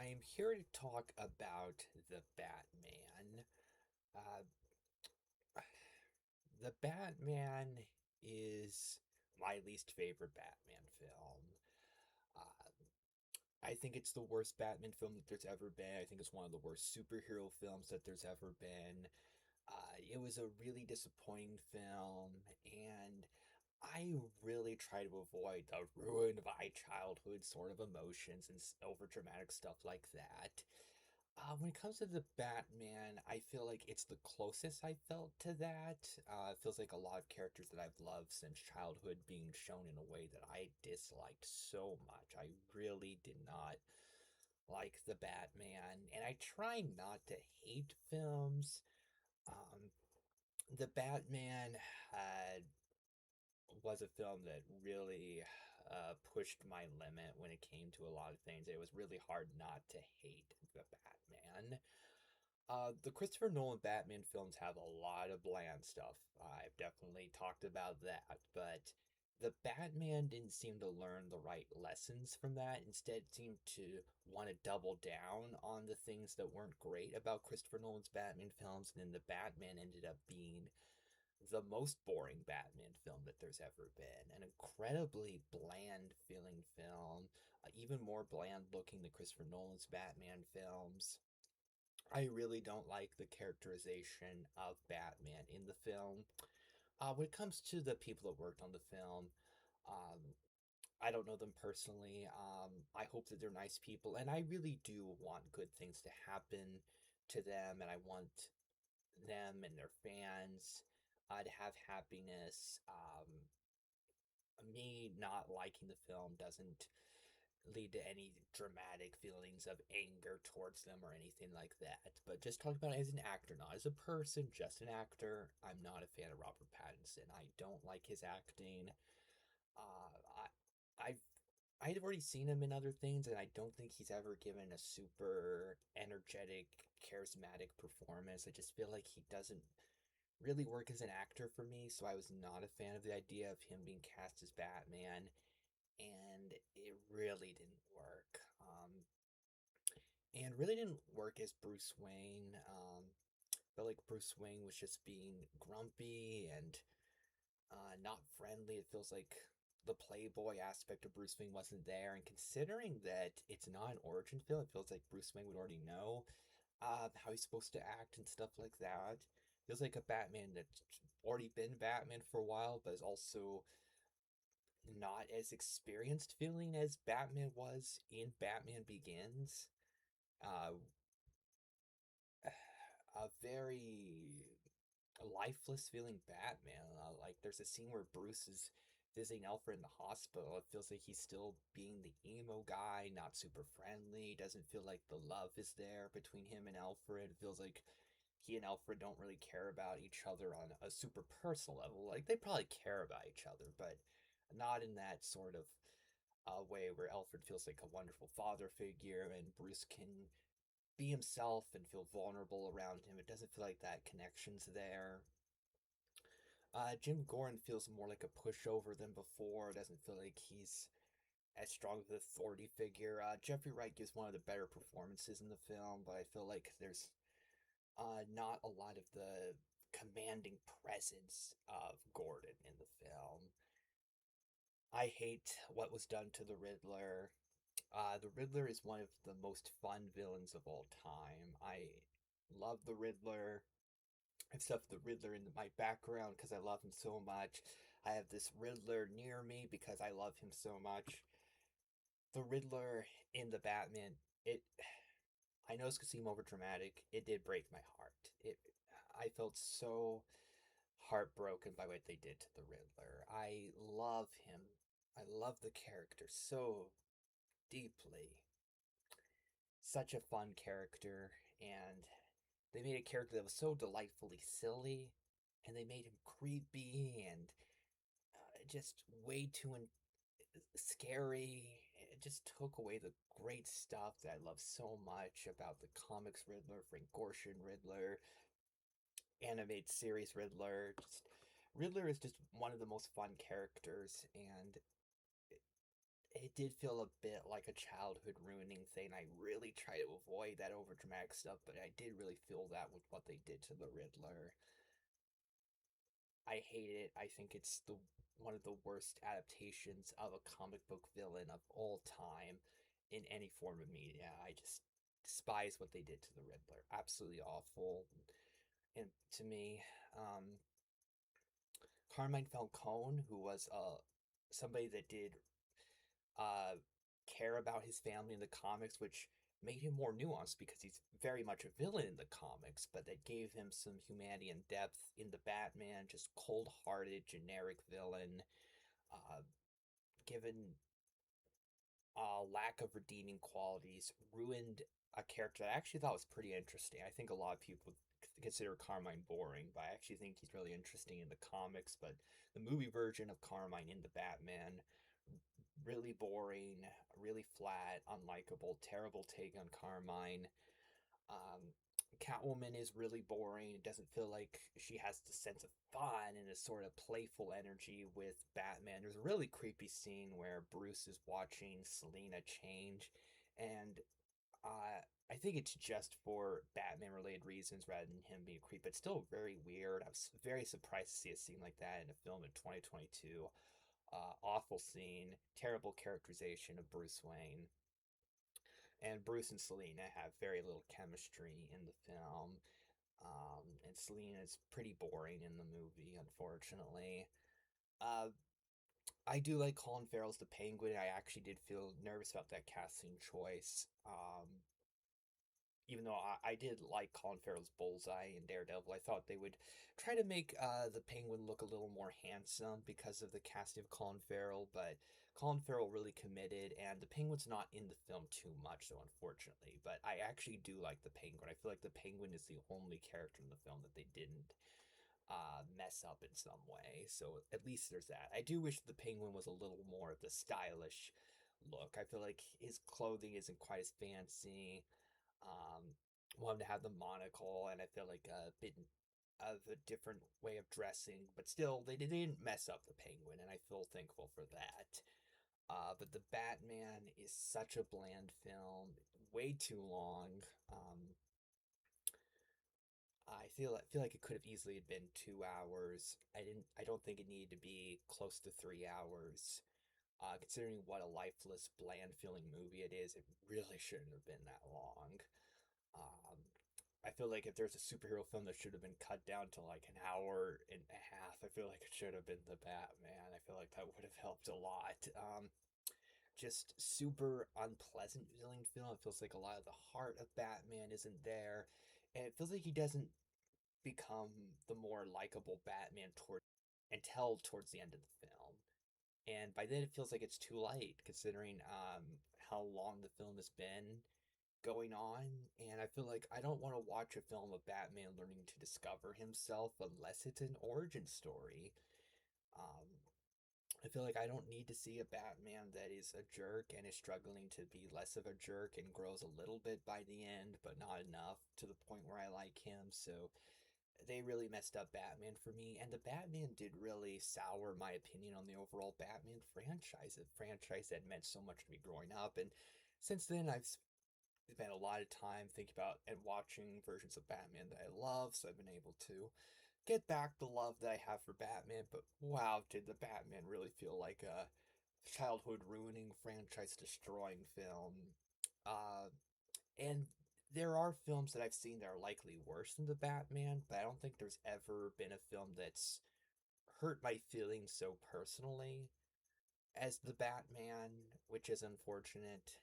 I'm here to talk about the Batman. Uh, the Batman is my least favorite Batman film. Uh, I think it's the worst Batman film that there's ever been. I think it's one of the worst superhero films that there's ever been. It was a really disappointing film, and I really try to avoid the ruin my childhood sort of emotions and over dramatic stuff like that. When it comes to the Batman, I feel like it's the closest I felt to that. It feels like a lot of characters that I've loved since childhood being shown in a way that I disliked so much. I really did not like the Batman, and I try not to hate films. Um, the Batman uh, was a film that really pushed my limit when it came to a lot of things. It was really hard not to hate the Batman. The Christopher Nolan Batman films have a lot of bland stuff. I've definitely talked about that, but the Batman didn't seem to learn the right lessons from that. Instead, seemed to want to double down on the things that weren't great about Christopher Nolan's Batman films, and then the Batman ended up being the most boring Batman film that there's ever been. An incredibly bland feeling film, even more bland looking than Christopher Nolan's Batman films. I really don't like the characterization of Batman in the film. When it comes to the people that worked on the film, um, I don't know them personally. I hope that they're nice people, and I really do want good things to happen to them, and I want them and their fans to have happiness. Me not liking the film doesn't lead to any dramatic feelings of anger towards them or anything like that. But just talking about it as an actor, not as a person, just an actor. I'm not a fan of Robert Pattinson. I don't like his acting. I've I've already seen him in other things, and I don't think he's ever given a super energetic, charismatic performance. I just feel like he doesn't really work as an actor for me, so I was not a fan of the idea of him being cast as Batman, and it really didn't work. And really didn't work as Bruce Wayne. Felt like Bruce Wayne was just being grumpy and not friendly. It feels like the playboy aspect of Bruce Wayne wasn't there. And considering that it's not an origin film, it feels like Bruce Wayne would already know how he's supposed to act and stuff like that. Feels like a Batman that's already been Batman for a while, but is also not as experienced feeling as Batman was in Batman Begins. Uh, a very lifeless feeling Batman. Like there's a scene where Bruce is visiting Alfred in the hospital. It feels like he's still being the emo guy, not super friendly. Doesn't feel like the love is there between him and Alfred. It feels like he and Alfred don't really care about each other on a super personal level. Like they probably care about each other, but not in that sort of way where Alfred feels like a wonderful father figure and Bruce can be himself and feel vulnerable around him. It doesn't feel like that connection's there. Jim Gordon feels more like a pushover than before. Doesn't feel like he's as strong of an authority figure. Jeffrey Wright gives one of the better performances in the film, but I feel like there's not a lot of the commanding presence of Gordon in the film. I hate what was done to the Riddler. The Riddler is one of the most fun villains of all time. I love the Riddler. I've stuff the Riddler in my background because I love him so much. I have this Riddler near me because I love him so much. The Riddler in the Batman, it I know it's gonna seem over dramatic. It did break my heart. It I felt so heartbroken by what they did to the Riddler. I love him. I love the character so deeply. Such a fun character, and they made a character that was so delightfully silly, and they made him creepy and just way too scary. It just took away the great stuff that I love so much about the comics Riddler, Frank Gorshin Riddler, animated series Riddler. Just Riddler is just one of the most fun characters, and it did feel a bit like a childhood ruining thing. I really try to avoid that overdramatic stuff, but I did really feel that with what they did to the Riddler. I hate it. I think it's the one of the worst adaptations of a comic book villain of all time in any form of media. I just despise what they did to the Riddler. Absolutely awful. And to me, um, Carmine Falcone, who was somebody that did uh, care about his family in the comics, which made him more nuanced because he's very much a villain in the comics, but that gave him some humanity and depth in the Batman, just cold hearted, generic villain, uh, given lack of redeeming qualities, ruined a character that I actually thought was pretty interesting. I think a lot of people consider Carmine boring, but I actually think he's really interesting in the comics. But the movie version of Carmine in the Batman, really boring, really flat, unlikable, terrible take on Carmine. Um, Catwoman is really boring. It doesn't feel like she has the sense of fun and a sort of playful energy with Batman. There's a really creepy scene where Bruce is watching Selina change, and I think it's just for Batman related reasons rather than him being a creep, but still very weird. I was very surprised to see a scene like that in a film in 2022. Awful scene, terrible characterization of Bruce Wayne. And Bruce and Selina have very little chemistry in the film. And Selina is pretty boring in the movie, unfortunately. Uh, I do like Colin Farrell's the Penguin. I actually did feel nervous about that casting choice. Even though I did like Colin Farrell's Bullseye in Daredevil, I thought they would try to make the Penguin look a little more handsome because of the casting of Colin Farrell, but Colin Farrell really committed, and the Penguin's not in the film too much, though, unfortunately. But I actually do like the Penguin. I feel like the Penguin is the only character in the film that they didn't mess up in some way. So at least there's that. I do wish the Penguin was a little more of the stylish look. I feel like his clothing isn't quite as fancy. Um, wanted to have the monocle, and I feel like a bit of a different way of dressing, but still, they didn't mess up the Penguin, and I feel thankful for that. But the Batman is such a bland film, way too long. I feel like it could have easily been 2 hours. I don't think it needed to be close to 3 hours. Considering what a lifeless, bland feeling movie it is, it really shouldn't have been that long. Um, I feel like if there's a superhero film that should have been cut down to like an hour and a half, I feel like it should have been the Batman. I feel like that would have helped a lot. Just super unpleasant feeling film. It feels like a lot of the heart of Batman isn't there, and it feels like he doesn't become the more likable Batman towards the end of the film. And by then, it feels like it's too late, considering how long the film has been going on. And I feel like I don't want to watch a film of Batman learning to discover himself unless it's an origin story. Um, I feel like I don't need to see a Batman that is a jerk and is struggling to be less of a jerk and grows a little bit by the end, but not enough to the point where I like him. So they really messed up Batman for me, and the Batman did really sour my opinion on the overall Batman franchise, a franchise that meant so much to me growing up. And since then, I've spent a lot of time thinking about and watching versions of Batman that I love, so I've been able to get back the love that I have for Batman. But wow, did the Batman really feel like a childhood ruining, franchise destroying film? Uh, and there are films that I've seen that are likely worse than the Batman, but I don't think there's ever been a film that's hurt my feelings so personally as the Batman, which is unfortunate.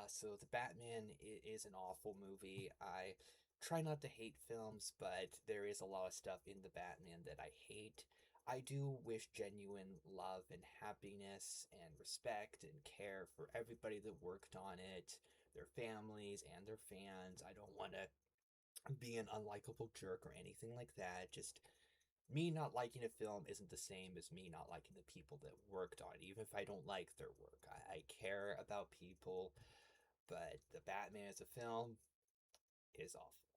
So the Batman is an awful movie. I try not to hate films, but there is a lot of stuff in the Batman that I hate. I do wish genuine love and happiness and respect and care for everybody that worked on it, their families and their fans. I don't want to be an unlikable jerk or anything like that. Just me not liking a film isn't the same as me not liking the people that worked on it, even if I don't like their work. I care about people, but the Batman as a film is awful.